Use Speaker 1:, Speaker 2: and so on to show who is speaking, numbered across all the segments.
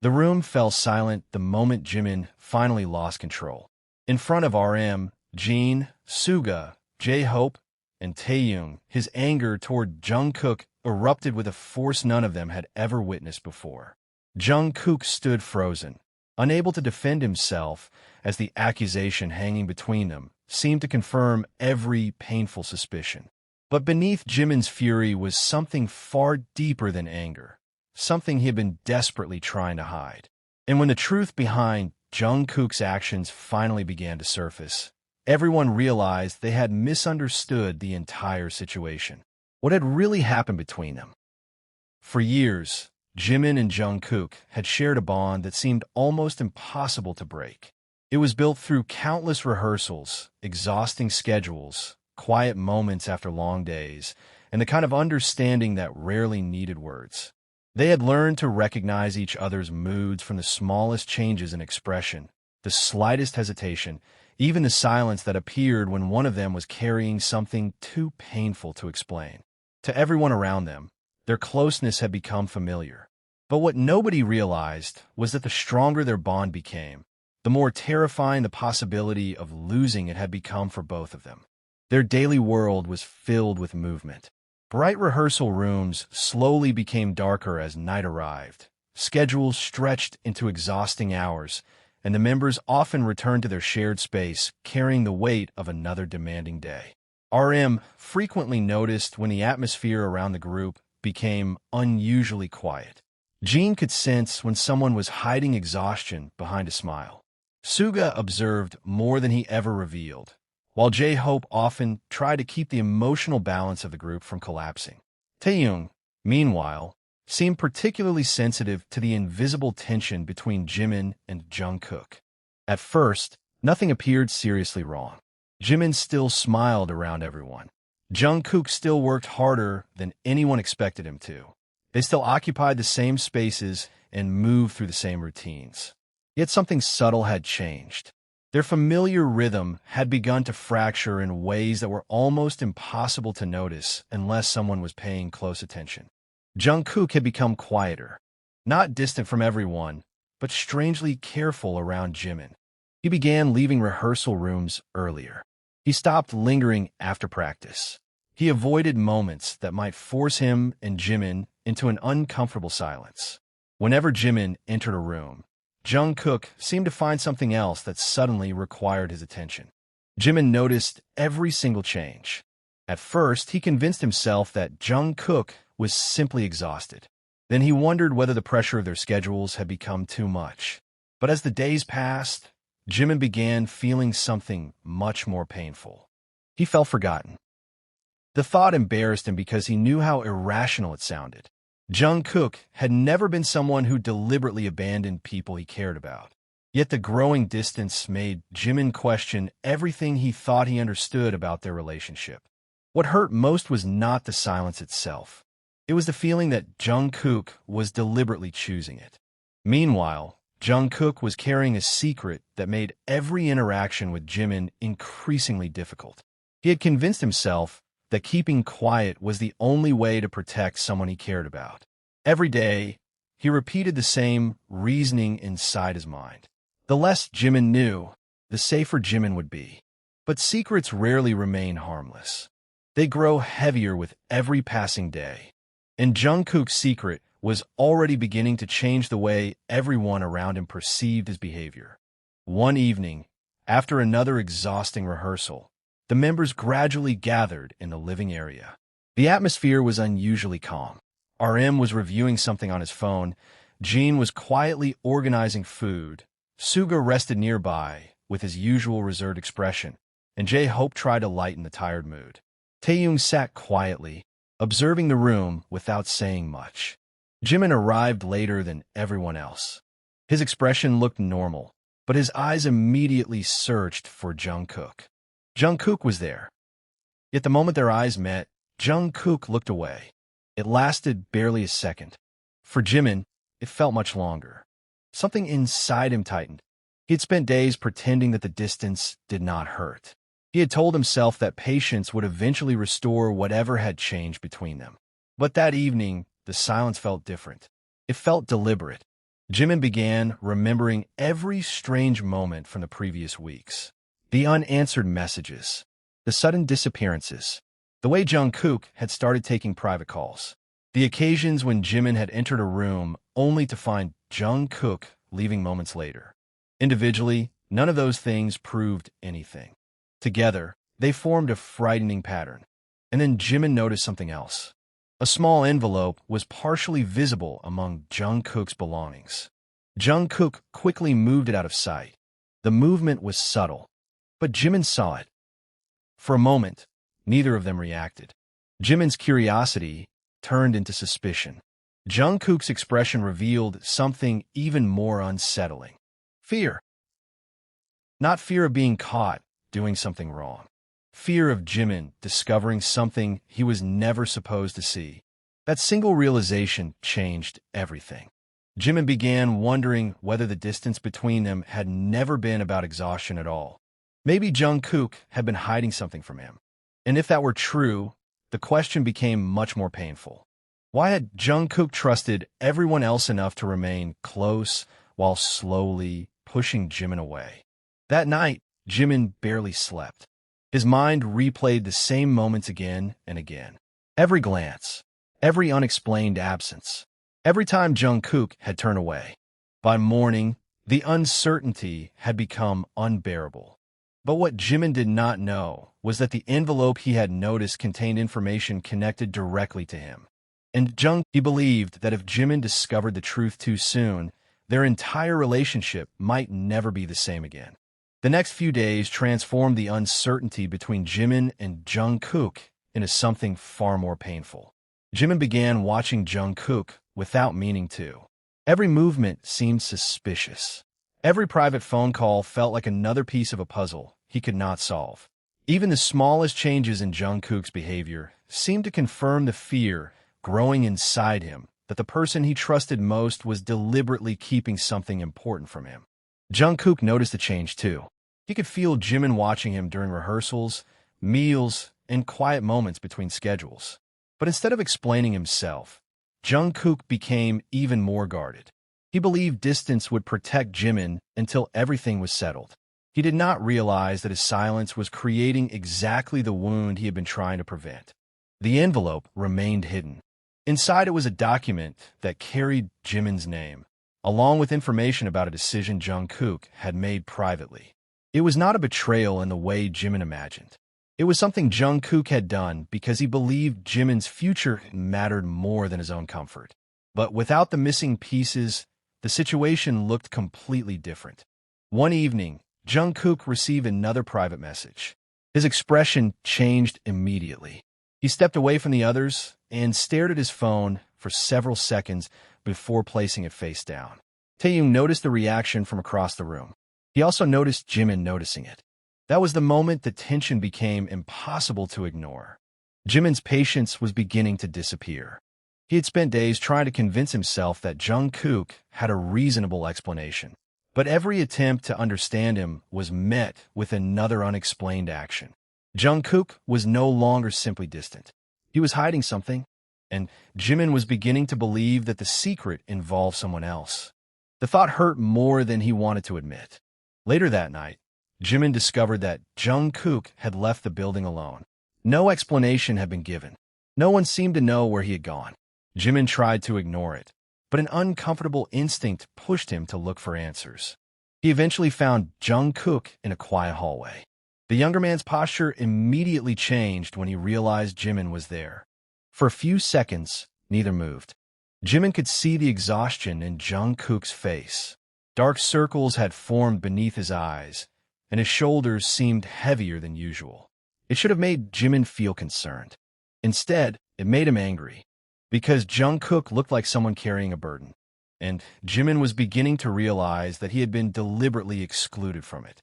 Speaker 1: The room fell silent the moment Jimin finally lost control. In front of RM, Jin, Suga, J-Hope, and Taeyong, his anger toward Jungkook erupted with a force none of them had ever witnessed before. Jungkook stood frozen, unable to defend himself, as the accusation hanging between them seemed to confirm every painful suspicion. But beneath Jimin's fury was something far deeper than anger, something he had been desperately trying to hide. And when the truth behind Jungkook's actions finally began to surface, everyone realized they had misunderstood the entire situation. What had really happened between them? For years, Jimin and Jungkook had shared a bond that seemed almost impossible to break. It was built through countless rehearsals, exhausting schedules, quiet moments after long days, and the kind of understanding that rarely needed words. They had learned to recognize each other's moods from the smallest changes in expression, the slightest hesitation, even the silence that appeared when one of them was carrying something too painful to explain. To everyone around them, their closeness had become familiar. But what nobody realized was that the stronger their bond became, the more terrifying the possibility of losing it had become for both of them. Their daily world was filled with movement. Bright rehearsal rooms slowly became darker as night arrived. Schedules stretched into exhausting hours, and the members often returned to their shared space, carrying the weight of another demanding day. RM frequently noticed when the atmosphere around the group became unusually quiet. Jin could sense when someone was hiding exhaustion behind a smile. Suga observed more than he ever revealed, while J-Hope often tried to keep the emotional balance of the group from collapsing. Taeyong, meanwhile, seemed particularly sensitive to the invisible tension between Jimin and Jungkook. At first, nothing appeared seriously wrong. Jimin still smiled around everyone. Jungkook still worked harder than anyone expected him to. They still occupied the same spaces and moved through the same routines. Yet something subtle had changed. Their familiar rhythm had begun to fracture in ways that were almost impossible to notice unless someone was paying close attention. Jungkook had become quieter, not distant from everyone, but strangely careful around Jimin. He began leaving rehearsal rooms earlier. He stopped lingering after practice. He avoided moments that might force him and Jimin into an uncomfortable silence. Whenever Jimin entered a room, Jungkook seemed to find something else that suddenly required his attention. Jimin noticed every single change. At first, he convinced himself that Jungkook was simply exhausted. Then he wondered whether the pressure of their schedules had become too much. But as the days passed, Jimin began feeling something much more painful. He felt forgotten. The thought embarrassed him because he knew how irrational it sounded. Jungkook had never been someone who deliberately abandoned people he cared about. Yet the growing distance made Jimin question everything he thought he understood about their relationship. What hurt most was not the silence itself. It was the feeling that Jungkook was deliberately choosing it. Meanwhile, Jungkook was carrying a secret that made every interaction with Jimin increasingly difficult. He had convinced himself that keeping quiet was the only way to protect someone he cared about. Every day, he repeated the same reasoning inside his mind. The less Jimin knew, the safer Jimin would be. But secrets rarely remain harmless. They grow heavier with every passing day. And Jungkook's secret was already beginning to change the way everyone around him perceived his behavior. One evening, after another exhausting rehearsal, the members gradually gathered in the living area. The atmosphere was unusually calm. RM was reviewing something on his phone. Jin was quietly organizing food. Suga rested nearby with his usual reserved expression, and J-Hope tried to lighten the tired mood. Taeyong sat quietly, observing the room without saying much. Jimin arrived later than everyone else. His expression looked normal, but his eyes immediately searched for Jungkook. Jungkook was there. Yet the moment their eyes met, Jungkook looked away. It lasted barely a second. For Jimin, it felt much longer. Something inside him tightened. He had spent days pretending that the distance did not hurt. He had told himself that patience would eventually restore whatever had changed between them. But that evening, the silence felt different. It felt deliberate. Jimin began remembering every strange moment from the previous weeks. The unanswered messages, the sudden disappearances, the way Jungkook had started taking private calls, the occasions when Jimin had entered a room only to find Jungkook leaving moments later. Individually, none of those things proved anything. Together, they formed a frightening pattern. And then Jimin noticed something else. A small envelope was partially visible among Jungkook's belongings. Jungkook quickly moved it out of sight. The movement was subtle, but Jimin saw it. For a moment, neither of them reacted. Jimin's curiosity turned into suspicion. Jungkook's expression revealed something even more unsettling. Fear. Not fear of being caught doing something wrong. Fear of Jimin discovering something he was never supposed to see. That single realization changed everything. Jimin began wondering whether the distance between them had never been about exhaustion at all. Maybe Jungkook had been hiding something from him. And if that were true, the question became much more painful. Why had Jungkook trusted everyone else enough to remain close while slowly pushing Jimin away? That night, Jimin barely slept. His mind replayed the same moments again and again. Every glance, every unexplained absence, every time Jungkook had turned away. By morning, the uncertainty had become unbearable. But what Jimin did not know was that the envelope he had noticed contained information connected directly to him. And he believed that if Jimin discovered the truth too soon, their entire relationship might never be the same again. The next few days transformed the uncertainty between Jimin and Jungkook into something far more painful. Jimin began watching Jungkook without meaning to. Every movement seemed suspicious. Every private phone call felt like another piece of a puzzle he could not solve. Even the smallest changes in Jungkook's behavior seemed to confirm the fear growing inside him that the person he trusted most was deliberately keeping something important from him. Jungkook noticed the change too. He could feel Jimin watching him during rehearsals, meals, and quiet moments between schedules. But instead of explaining himself, Jungkook became even more guarded. He believed distance would protect Jimin until everything was settled. He did not realize that his silence was creating exactly the wound he had been trying to prevent. The envelope remained hidden. Inside it was a document that carried Jimin's name, along with information about a decision Jungkook had made privately. It was not a betrayal in the way Jimin imagined. It was something Jungkook had done because he believed Jimin's future mattered more than his own comfort. But without the missing pieces, the situation looked completely different. One evening, Jungkook received another private message. His expression changed immediately. He stepped away from the others and stared at his phone for several seconds before placing it face down. Taeyong noticed the reaction from across the room. He also noticed Jimin noticing it. That was the moment the tension became impossible to ignore. Jimin's patience was beginning to disappear. He had spent days trying to convince himself that Jungkook had a reasonable explanation. But every attempt to understand him was met with another unexplained action. Jungkook was no longer simply distant. He was hiding something, and Jimin was beginning to believe that the secret involved someone else. The thought hurt more than he wanted to admit. Later that night, Jimin discovered that Jungkook had left the building alone. No explanation had been given. No one seemed to know where he had gone. Jimin tried to ignore it, but an uncomfortable instinct pushed him to look for answers. He eventually found Jungkook in a quiet hallway. The younger man's posture immediately changed when he realized Jimin was there. For a few seconds, neither moved. Jimin could see the exhaustion in Jungkook's face. Dark circles had formed beneath his eyes, and his shoulders seemed heavier than usual. It should have made Jimin feel concerned. Instead, it made him angry, because Jungkook looked like someone carrying a burden, and Jimin was beginning to realize that he had been deliberately excluded from it.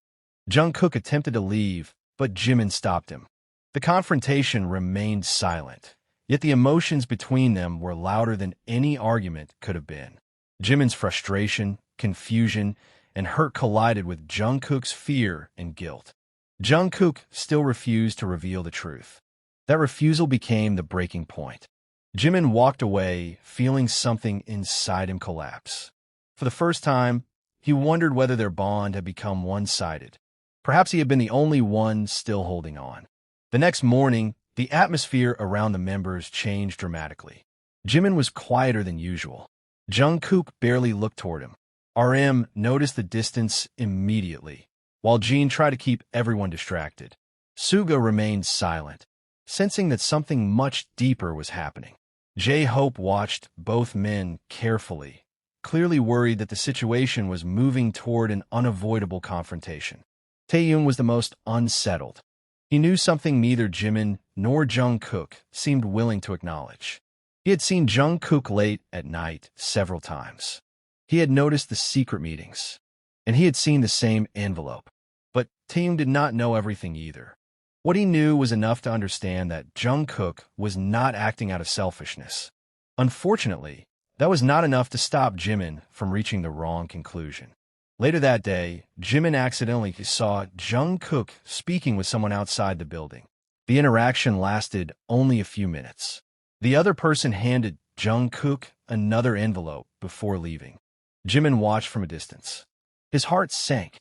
Speaker 1: Jungkook attempted to leave, but Jimin stopped him. The confrontation remained silent, yet the emotions between them were louder than any argument could have been. Jimin's frustration, confusion, and hurt collided with Jungkook's fear and guilt. Jungkook still refused to reveal the truth. That refusal became the breaking point. Jimin walked away, feeling something inside him collapse. For the first time, he wondered whether their bond had become one-sided. Perhaps he had been the only one still holding on. The next morning, the atmosphere around the members changed dramatically. Jimin was quieter than usual. Jungkook barely looked toward him. RM noticed the distance immediately, while Jin tried to keep everyone distracted. Suga remained silent, sensing that something much deeper was happening. J-Hope watched both men carefully, clearly worried that the situation was moving toward an unavoidable confrontation. Taehyung was the most unsettled. He knew something neither Jimin nor Jungkook seemed willing to acknowledge. He had seen Jungkook late at night several times. He had noticed the secret meetings, and he had seen the same envelope. But Taehyung did not know everything either. What he knew was enough to understand that Jungkook was not acting out of selfishness. Unfortunately, that was not enough to stop Jimin from reaching the wrong conclusion. Later that day, Jimin accidentally saw Jungkook speaking with someone outside the building. The interaction lasted only a few minutes. The other person handed Jungkook another envelope before leaving. Jimin watched from a distance. His heart sank.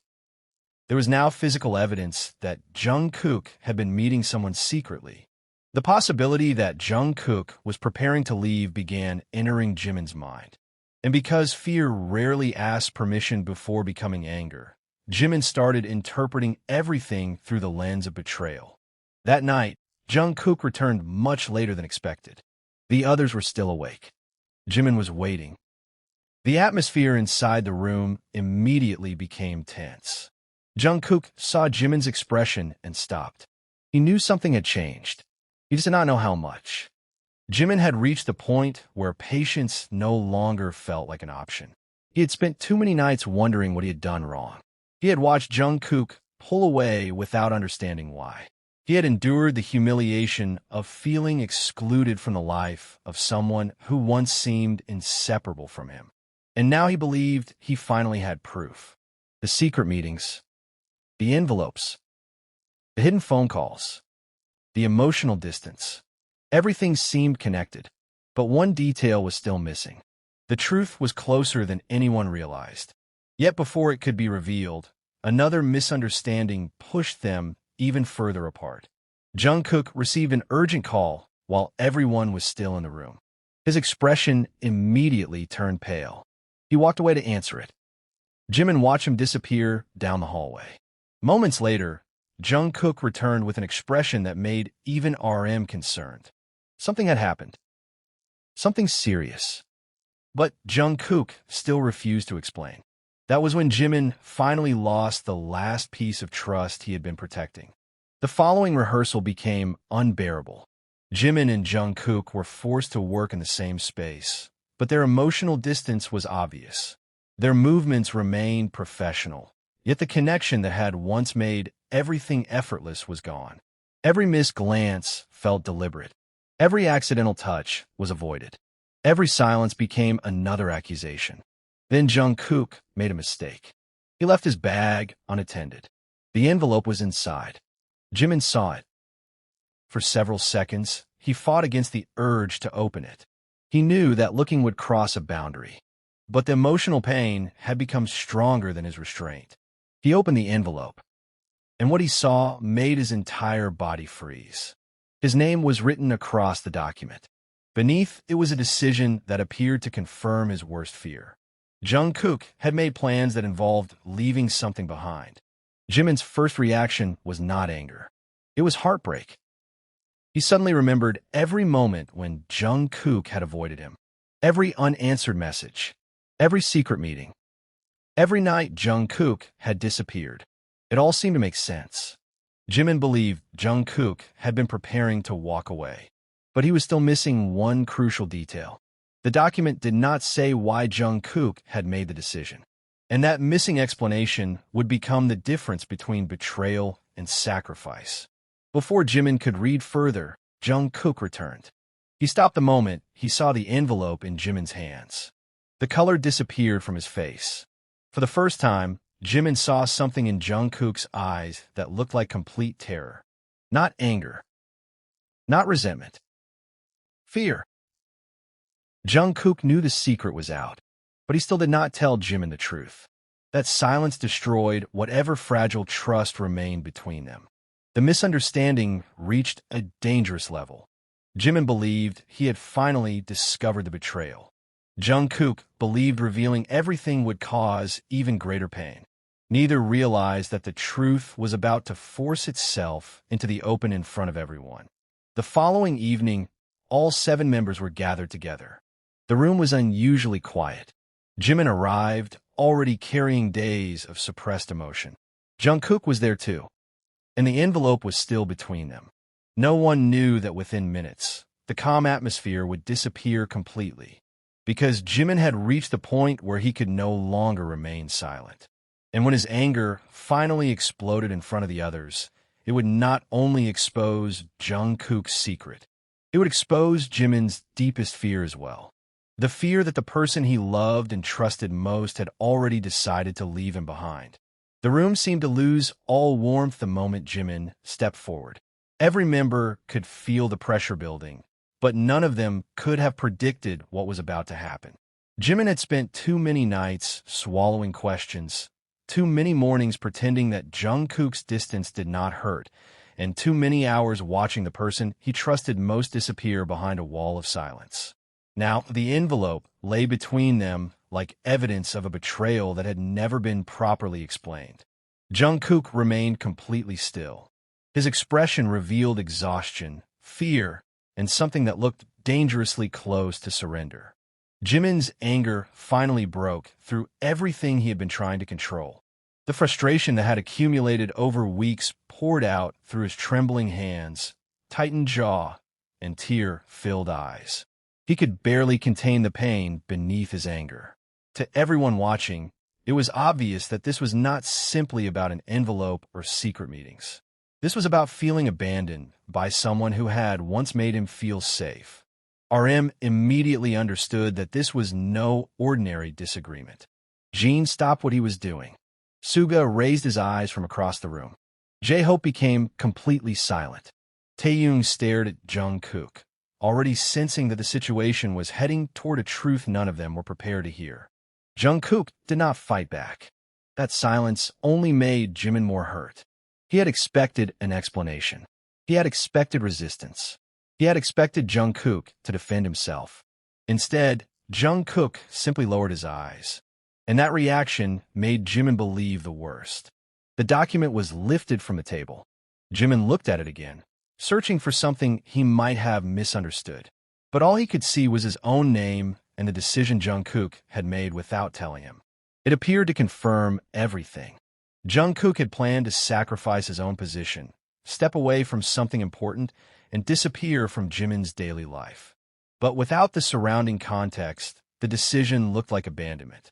Speaker 1: There was now physical evidence that Jungkook had been meeting someone secretly. The possibility that Jungkook was preparing to leave began entering Jimin's mind. And because fear rarely asks permission before becoming anger, Jimin started interpreting everything through the lens of betrayal. That night, Jungkook returned much later than expected. The others were still awake. Jimin was waiting. The atmosphere inside the room immediately became tense. Jungkook saw Jimin's expression and stopped. He knew something had changed. He just did not know how much. Jimin had reached the point where patience no longer felt like an option. He had spent too many nights wondering what he had done wrong. He had watched Jungkook pull away without understanding why. He had endured the humiliation of feeling excluded from the life of someone who once seemed inseparable from him. And now he believed he finally had proof. The secret meetings, the envelopes, the hidden phone calls, the emotional distance. Everything seemed connected, but one detail was still missing. The truth was closer than anyone realized. Yet before it could be revealed, another misunderstanding pushed them even further apart. Jungkook received an urgent call while everyone was still in the room. His expression immediately turned pale. He walked away to answer it. Jimin watched him disappear down the hallway. Moments later, Jungkook returned with an expression that made even RM concerned. Something had happened. Something serious. But Jungkook still refused to explain. That was when Jimin finally lost the last piece of trust he had been protecting. The following rehearsal became unbearable. Jimin and Jungkook were forced to work in the same space, but their emotional distance was obvious. Their movements remained professional, yet the connection that had once made everything effortless was gone. Every missed glance felt deliberate. Every accidental touch was avoided. Every silence became another accusation. Then Jungkook made a mistake. He left his bag unattended. The envelope was inside. Jimin saw it. For several seconds, he fought against the urge to open it. He knew that looking would cross a boundary. But the emotional pain had become stronger than his restraint. He opened the envelope, and what he saw made his entire body freeze. His name was written across the document. Beneath, it was a decision that appeared to confirm his worst fear. Jungkook had made plans that involved leaving something behind. Jimin's first reaction was not anger. It was heartbreak. He suddenly remembered every moment when Jungkook had avoided him. Every unanswered message. Every secret meeting. Every night Jungkook had disappeared. It all seemed to make sense. Jimin believed Jungkook had been preparing to walk away. But he was still missing one crucial detail. The document did not say why Jungkook had made the decision. And that missing explanation would become the difference between betrayal and sacrifice. Before Jimin could read further, Jungkook returned. He stopped the moment he saw the envelope in Jimin's hands. The color disappeared from his face. For the first time, Jimin saw something in Jungkook's eyes that looked like complete terror. Not anger. Not resentment. Fear. Jungkook knew the secret was out. But he still did not tell Jimin the truth. That silence destroyed whatever fragile trust remained between them. The misunderstanding reached a dangerous level. Jimin believed he had finally discovered the betrayal. Jungkook believed revealing everything would cause even greater pain. Neither realized that the truth was about to force itself into the open in front of everyone. The following evening, all 7 members were gathered together. The room was unusually quiet. Jimin arrived, already carrying days of suppressed emotion. Jungkook was there too, and the envelope was still between them. No one knew that within minutes, the calm atmosphere would disappear completely, because Jimin had reached the point where he could no longer remain silent. And when his anger finally exploded in front of the others, it would not only expose Jungkook's secret, it would expose Jimin's deepest fear as well. The fear that the person he loved and trusted most had already decided to leave him behind. The room seemed to lose all warmth the moment Jimin stepped forward. Every member could feel the pressure building, but none of them could have predicted what was about to happen. Jimin had spent too many nights swallowing questions, too many mornings pretending that Jungkook's distance did not hurt, and too many hours watching the person he trusted most disappear behind a wall of silence. Now, the envelope lay between them like evidence of a betrayal that had never been properly explained. Jungkook remained completely still. His expression revealed exhaustion, fear, and something that looked dangerously close to surrender. Jimin's anger finally broke through everything he had been trying to control. The frustration that had accumulated over weeks poured out through his trembling hands, tightened jaw, and tear-filled eyes. He could barely contain the pain beneath his anger. To everyone watching, it was obvious that this was not simply about an envelope or secret meetings. This was about feeling abandoned by someone who had once made him feel safe. RM immediately understood that this was no ordinary disagreement. Jin stopped what he was doing. Suga raised his eyes from across the room. J-Hope became completely silent. Taeyong stared at Jungkook, already sensing that the situation was heading toward a truth none of them were prepared to hear. Jungkook did not fight back. That silence only made Jimin more hurt. He had expected an explanation. He had expected resistance. He had expected Jungkook to defend himself. Instead, Jungkook simply lowered his eyes. And that reaction made Jimin believe the worst. The document was lifted from the table. Jimin looked at it again, searching for something he might have misunderstood. But all he could see was his own name and the decision Jungkook had made without telling him. It appeared to confirm everything. Jungkook had planned to sacrifice his own position, step away from something important, and disappear from Jimin's daily life. But without the surrounding context, the decision looked like abandonment.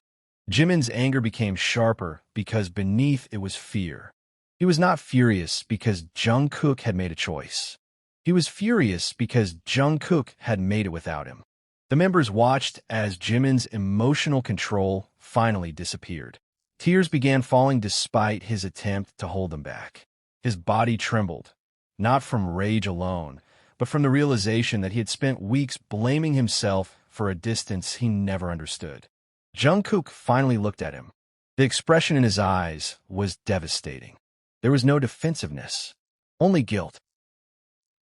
Speaker 1: Jimin's anger became sharper because beneath it was fear. He was not furious because Jungkook had made a choice. He was furious because Jungkook had made it without him. The members watched as Jimin's emotional control finally disappeared. Tears began falling despite his attempt to hold them back. His body trembled, not from rage alone, but from the realization that he had spent weeks blaming himself for a distance he never understood. Jungkook finally looked at him. The expression in his eyes was devastating. There was no defensiveness, only guilt.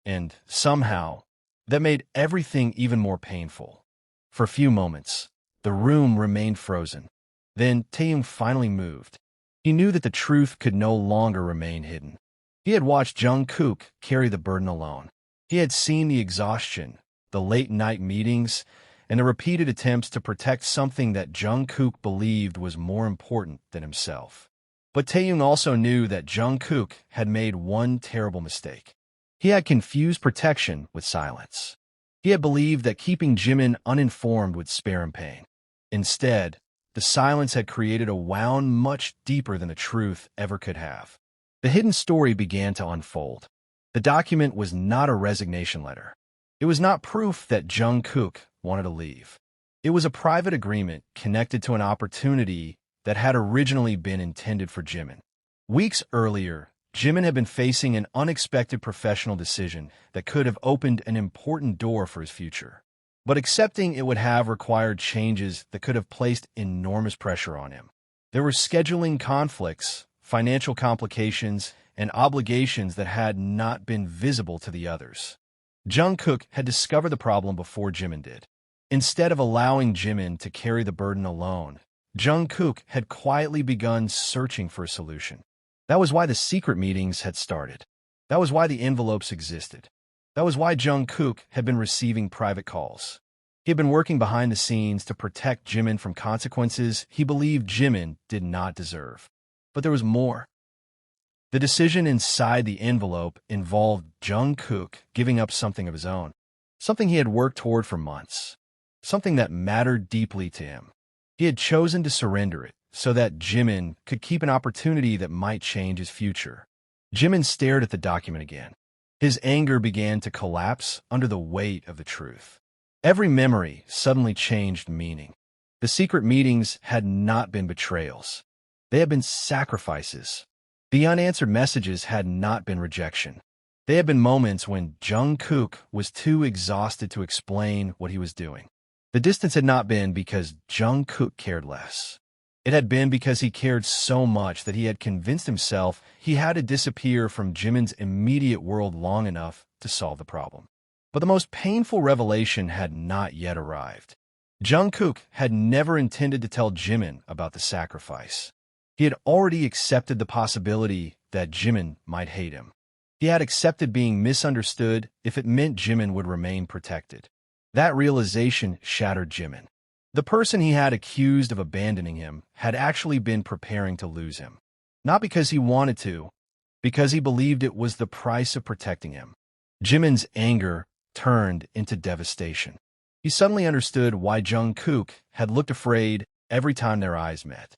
Speaker 1: And somehow, that made everything even more painful. For a few moments, the room remained frozen. Then Taeyong finally moved. He knew that the truth could no longer remain hidden. He had watched Jungkook carry the burden alone. He had seen the exhaustion, the late-night meetings, and the repeated attempts to protect something that Jungkook believed was more important than himself. But Taeyong also knew that Jungkook had made one terrible mistake. He had confused protection with silence. He had believed that keeping Jimin uninformed would spare him pain. Instead, the silence had created a wound much deeper than the truth ever could have. The hidden story began to unfold. The document was not a resignation letter. It was not proof that Jungkook wanted to leave. It was a private agreement connected to an opportunity that had originally been intended for Jimin. Weeks earlier, Jimin had been facing an unexpected professional decision that could have opened an important door for his future. But accepting it would have required changes that could have placed enormous pressure on him. There were scheduling conflicts, financial complications, and obligations that had not been visible to the others. Jungkook had discovered the problem before Jimin did. Instead of allowing Jimin to carry the burden alone, Jungkook had quietly begun searching for a solution. That was why the secret meetings had started. That was why the envelopes existed. That was why Jungkook had been receiving private calls. He had been working behind the scenes to protect Jimin from consequences he believed Jimin did not deserve. But there was more. The decision inside the envelope involved Jungkook giving up something of his own, something he had worked toward for months, something that mattered deeply to him. He had chosen to surrender it so that Jimin could keep an opportunity that might change his future. Jimin stared at the document again. His anger began to collapse under the weight of the truth. Every memory suddenly changed meaning. The secret meetings had not been betrayals. They had been sacrifices. The unanswered messages had not been rejection. They had been moments when Jungkook was too exhausted to explain what he was doing. The distance had not been because Jungkook cared less. It had been because he cared so much that he had convinced himself he had to disappear from Jimin's immediate world long enough to solve the problem. But the most painful revelation had not yet arrived. Jungkook had never intended to tell Jimin about the sacrifice. He had already accepted the possibility that Jimin might hate him. He had accepted being misunderstood if it meant Jimin would remain protected. That realization shattered Jimin. The person he had accused of abandoning him had actually been preparing to lose him. Not because he wanted to, because he believed it was the price of protecting him. Jimin's anger turned into devastation. He suddenly understood why Jungkook had looked afraid every time their eyes met.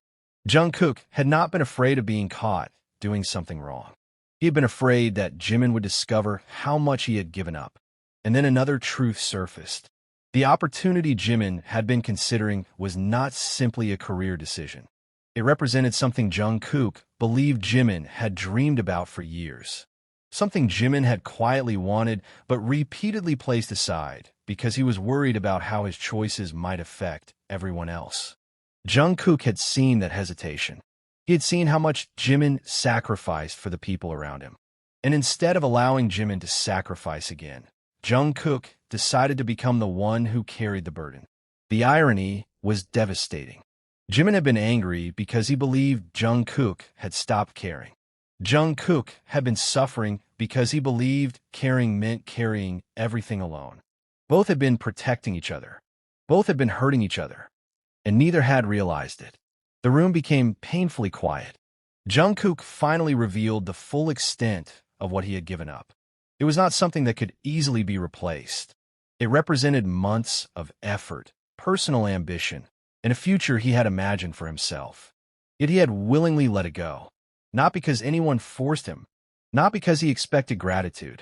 Speaker 1: Jungkook had not been afraid of being caught doing something wrong. He had been afraid that Jimin would discover how much he had given up. And then another truth surfaced. The opportunity Jimin had been considering was not simply a career decision. It represented something Jungkook believed Jimin had dreamed about for years. Something Jimin had quietly wanted but repeatedly placed aside because he was worried about how his choices might affect everyone else. Jungkook had seen that hesitation. He had seen how much Jimin sacrificed for the people around him. And instead of allowing Jimin to sacrifice again, Jungkook decided to become the one who carried the burden. The irony was devastating. Jimin had been angry because he believed Jungkook had stopped caring. Jungkook had been suffering because he believed caring meant carrying everything alone. Both had been protecting each other. Both had been hurting each other. And neither had realized it. The room became painfully quiet. Jungkook finally revealed the full extent of what he had given up. It was not something that could easily be replaced. It represented months of effort, personal ambition, and a future he had imagined for himself. Yet he had willingly let it go. Not because anyone forced him, not because he expected gratitude,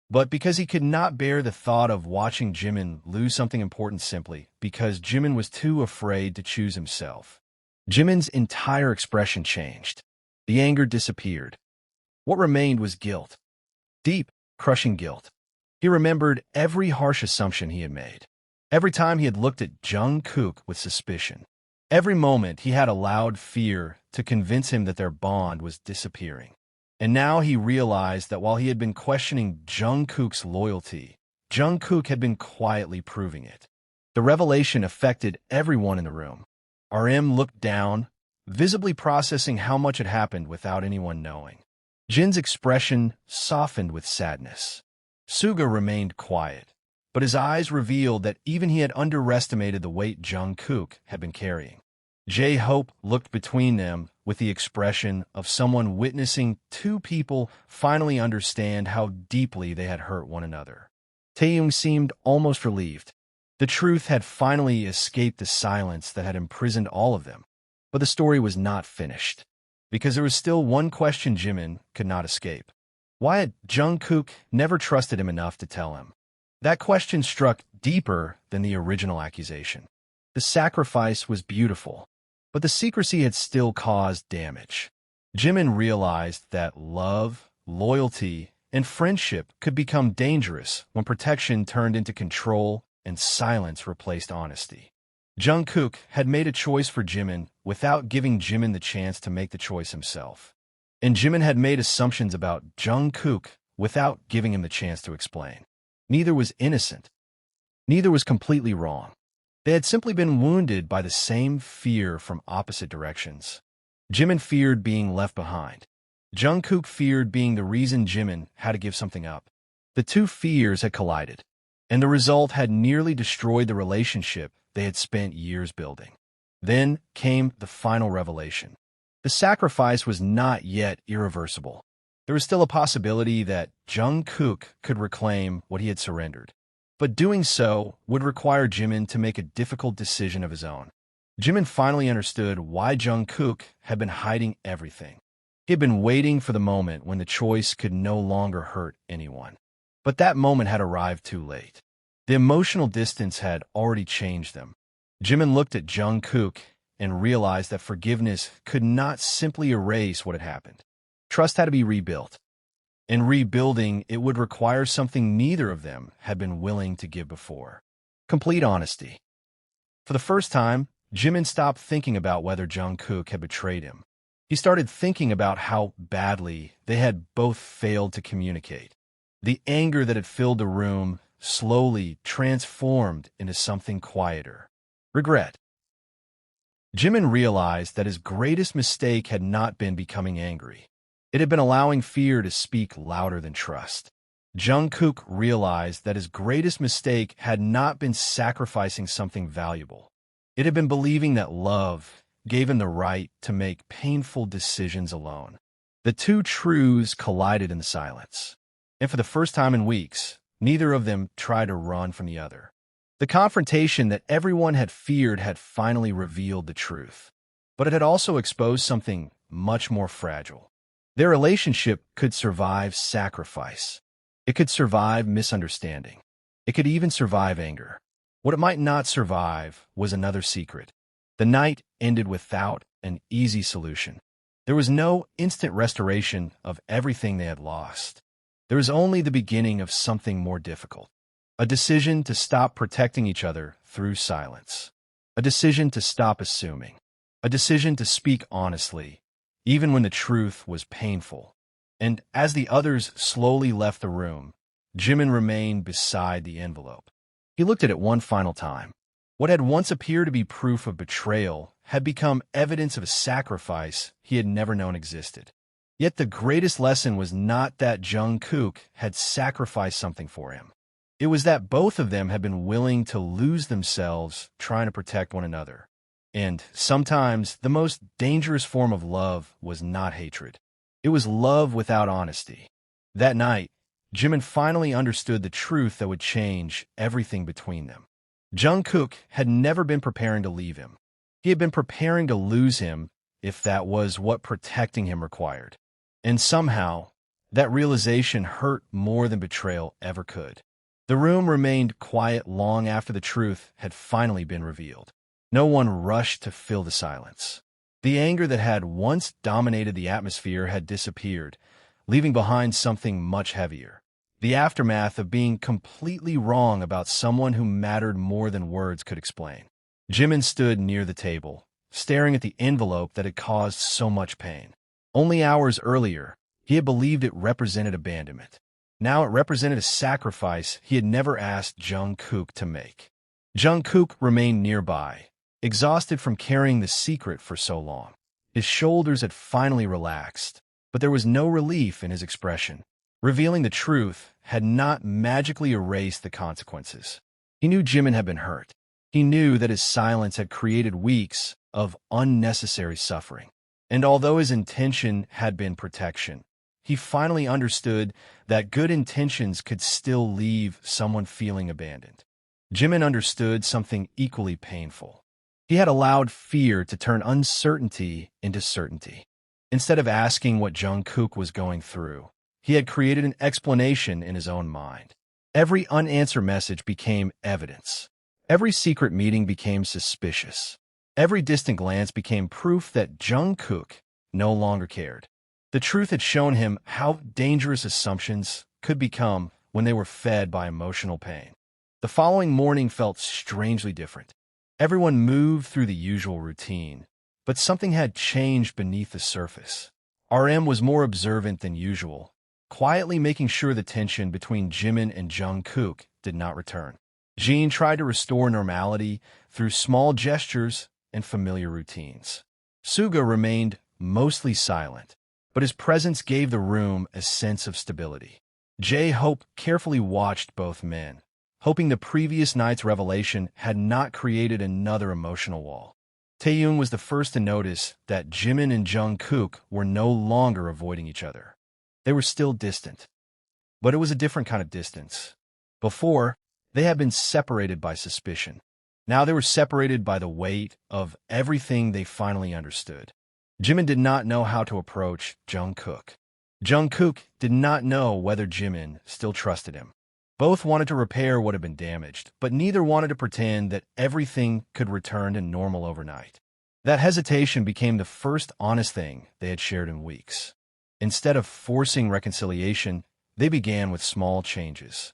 Speaker 1: but because he could not bear the thought of watching Jimin lose something important simply because Jimin was too afraid to choose himself. Jimin's entire expression changed. The anger disappeared. What remained was guilt. Deep, crushing guilt. He remembered every harsh assumption he had made. Every time he had looked at Jungkook with suspicion. Every moment he had allowed fear to convince him that their bond was disappearing. And now he realized that while he had been questioning Jungkook's loyalty, Jungkook had been quietly proving it. The revelation affected everyone in the room. RM looked down, visibly processing how much had happened without anyone knowing. Jin's expression softened with sadness. Suga remained quiet, but his eyes revealed that even he had underestimated the weight Jungkook had been carrying. J-Hope looked between them with the expression of someone witnessing two people finally understand how deeply they had hurt one another. Taeyong seemed almost relieved. The truth had finally escaped the silence that had imprisoned all of them. But the story was not finished, because there was still one question Jimin could not escape. Why had Jungkook never trusted him enough to tell him? That question struck deeper than the original accusation. The sacrifice was beautiful, but the secrecy had still caused damage. Jimin realized that love, loyalty, and friendship could become dangerous when protection turned into control and silence replaced honesty. Jungkook had made a choice for Jimin without giving Jimin the chance to make the choice himself. And Jimin had made assumptions about Jungkook without giving him the chance to explain. Neither was innocent. Neither was completely wrong. They had simply been wounded by the same fear from opposite directions. Jimin feared being left behind. Jungkook feared being the reason Jimin had to give something up. The two fears had collided, and the result had nearly destroyed the relationship they had spent years building. Then came the final revelation. The sacrifice was not yet irreversible. There was still a possibility that Jungkook could reclaim what he had surrendered. But doing so would require Jimin to make a difficult decision of his own. Jimin finally understood why Jungkook had been hiding everything. He had been waiting for the moment when the choice could no longer hurt anyone. But that moment had arrived too late. The emotional distance had already changed them. Jimin looked at Jungkook and realized that forgiveness could not simply erase what had happened. Trust had to be rebuilt. In rebuilding, it would require something neither of them had been willing to give before: complete honesty. For the first time, Jimin stopped thinking about whether Jungkook had betrayed him. He started thinking about how badly they had both failed to communicate. The anger that had filled the room slowly transformed into something quieter: regret. Jimin realized that his greatest mistake had not been becoming angry. It had been allowing fear to speak louder than trust. Jungkook realized that his greatest mistake had not been sacrificing something valuable. It had been believing that love gave him the right to make painful decisions alone. The two truths collided in the silence. And for the first time in weeks, neither of them tried to run from the other. The confrontation that everyone had feared had finally revealed the truth. But it had also exposed something much more fragile. Their relationship could survive sacrifice. It could survive misunderstanding. It could even survive anger. What it might not survive was another secret. The night ended without an easy solution. There was no instant restoration of everything they had lost. There was only the beginning of something more difficult. A decision to stop protecting each other through silence. A decision to stop assuming. A decision to speak honestly, even when the truth was painful. And as the others slowly left the room, Jimin remained beside the envelope. He looked at it one final time. What had once appeared to be proof of betrayal had become evidence of a sacrifice he had never known existed. Yet the greatest lesson was not that Jungkook had sacrificed something for him. It was that both of them had been willing to lose themselves trying to protect one another. And sometimes the most dangerous form of love was not hatred. It was love without honesty. That night, Jimin finally understood the truth that would change everything between them. Jungkook had never been preparing to leave him. He had been preparing to lose him if that was what protecting him required. And somehow, that realization hurt more than betrayal ever could. The room remained quiet long after the truth had finally been revealed. No one rushed to fill the silence. The anger that had once dominated the atmosphere had disappeared, leaving behind something much heavier: the aftermath of being completely wrong about someone who mattered more than words could explain. Jimin stood near the table, staring at the envelope that had caused so much pain. Only hours earlier, he had believed it represented abandonment. Now it represented a sacrifice he had never asked Jungkook to make. Jungkook remained nearby, exhausted from carrying the secret for so long. His shoulders had finally relaxed, but there was no relief in his expression. Revealing the truth had not magically erased the consequences. He knew Jimin had been hurt. He knew that his silence had created weeks of unnecessary suffering. And although his intention had been protection, he finally understood that good intentions could still leave someone feeling abandoned. Jimin understood something equally painful. He had allowed fear to turn uncertainty into certainty. Instead of asking what Jungkook was going through, he had created an explanation in his own mind. Every unanswered message became evidence. Every secret meeting became suspicious. Every distant glance became proof that Jungkook no longer cared. The truth had shown him how dangerous assumptions could become when they were fed by emotional pain. The following morning felt strangely different. Everyone moved through the usual routine, but something had changed beneath the surface. RM was more observant than usual, quietly making sure the tension between Jimin and Jungkook did not return. Jin tried to restore normality through small gestures and familiar routines. Suga remained mostly silent, but his presence gave the room a sense of stability. J-Hope carefully watched both men, hoping the previous night's revelation had not created another emotional wall. Taeyoung was the first to notice that Jimin and Jungkook were no longer avoiding each other. They were still distant, but it was a different kind of distance. Before, they had been separated by suspicion. Now they were separated by the weight of everything they finally understood. Jimin did not know how to approach Jungkook. Jungkook did not know whether Jimin still trusted him. Both wanted to repair what had been damaged, but neither wanted to pretend that everything could return to normal overnight. That hesitation became the first honest thing they had shared in weeks. Instead of forcing reconciliation, they began with small changes.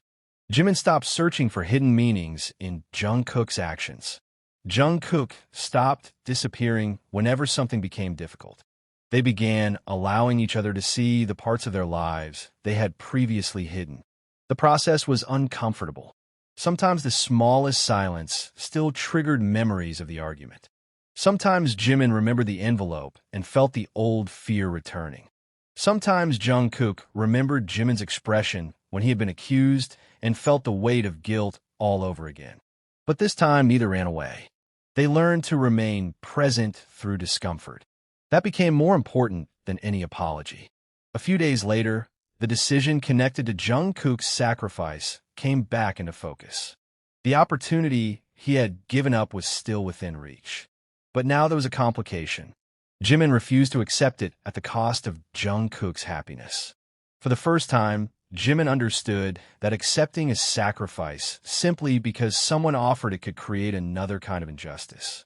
Speaker 1: Jimin stopped searching for hidden meanings in Jungkook's actions. Jungkook stopped disappearing whenever something became difficult. They began allowing each other to see the parts of their lives they had previously hidden. The process was uncomfortable. Sometimes the smallest silence still triggered memories of the argument. Sometimes Jimin remembered the envelope and felt the old fear returning. Sometimes Jungkook remembered Jimin's expression when he had been accused and felt the weight of guilt all over again. But this time, neither ran away. They learned to remain present through discomfort. That became more important than any apology. A few days later, the decision connected to Jungkook's sacrifice came back into focus. The opportunity he had given up was still within reach. But now there was a complication. Jimin refused to accept it at the cost of Jungkook's happiness. For the first time, Jimin understood that accepting a sacrifice simply because someone offered it could create another kind of injustice.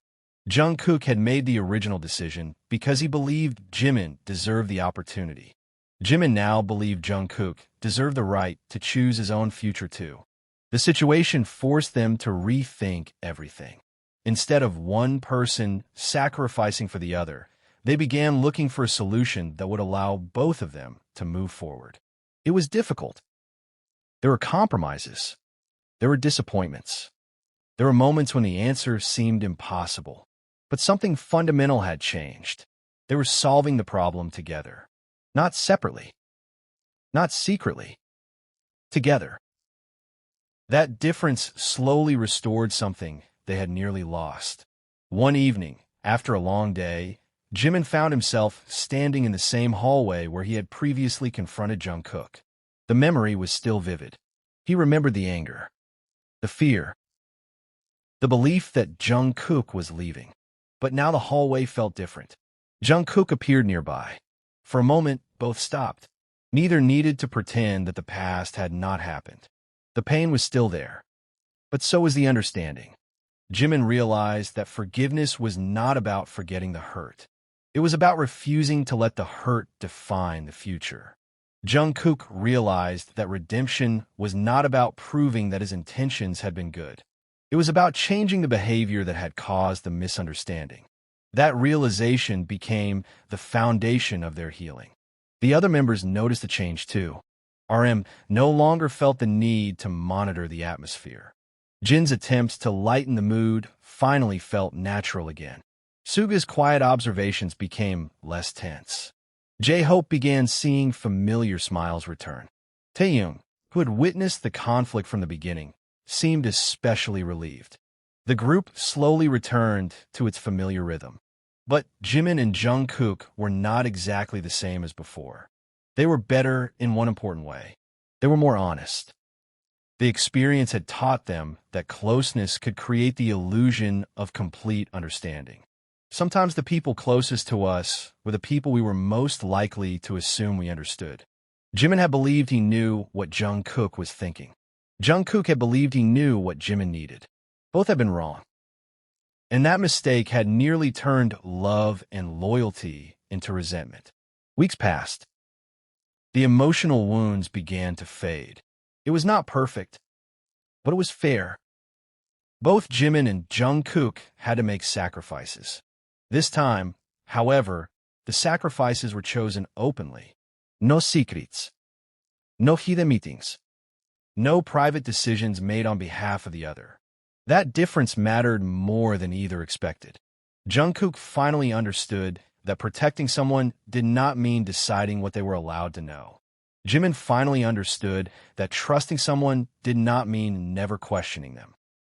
Speaker 1: Jungkook had made the original decision because he believed Jimin deserved the opportunity. Jimin now believed Jungkook deserved the right to choose his own future too. The situation forced them to rethink everything. Instead of one person sacrificing for the other, they began looking for a solution that would allow both of them to move forward. It was difficult. There were compromises. There were disappointments. There were moments when the answer seemed impossible. But something fundamental had changed. They were solving the problem together. Not separately. Not secretly. Together. That difference slowly restored something they had nearly lost. One evening, after a long day, Jimin found himself standing in the same hallway where he had previously confronted Jungkook. The memory was still vivid. He remembered the anger, the fear, the belief that Jungkook was leaving. But now the hallway felt different. Jungkook appeared nearby. For a moment, both stopped. Neither needed to pretend that the past had not happened. The pain was still there. But so was the understanding. Jimin realized that forgiveness was not about forgetting the hurt. It was about refusing to let the hurt define the future. Jungkook realized that redemption was not about proving that his intentions had been good. It was about changing the behavior that had caused the misunderstanding. That realization became the foundation of their healing. The other members noticed the change too. RM no longer felt the need to monitor the atmosphere. Jin's attempts to lighten the mood finally felt natural again. Suga's quiet observations became less tense. J-Hope began seeing familiar smiles return. Taeyoung, who had witnessed the conflict from the beginning, seemed especially relieved. The group slowly returned to its familiar rhythm. But Jimin and Jungkook were not exactly the same as before. They were better in one important way. They were more honest. The experience had taught them that closeness could create the illusion of complete understanding. Sometimes the people closest to us were the people we were most likely to assume we understood. Jimin had believed he knew what Jungkook was thinking. Jungkook had believed he knew what Jimin needed. Both had been wrong. And that mistake had nearly turned love and loyalty into resentment. Weeks passed. The emotional wounds began to fade. It was not perfect. but it was fair. Both Jimin and Jungkook had to make sacrifices. This time, however, the sacrifices were chosen openly. No secrets. No hidden meetings. No private decisions made on behalf of the other. That difference mattered more than either expected. Jungkook finally understood that protecting someone did not mean deciding what they were allowed to know. Jimin finally understood that trusting someone did not mean never questioning them.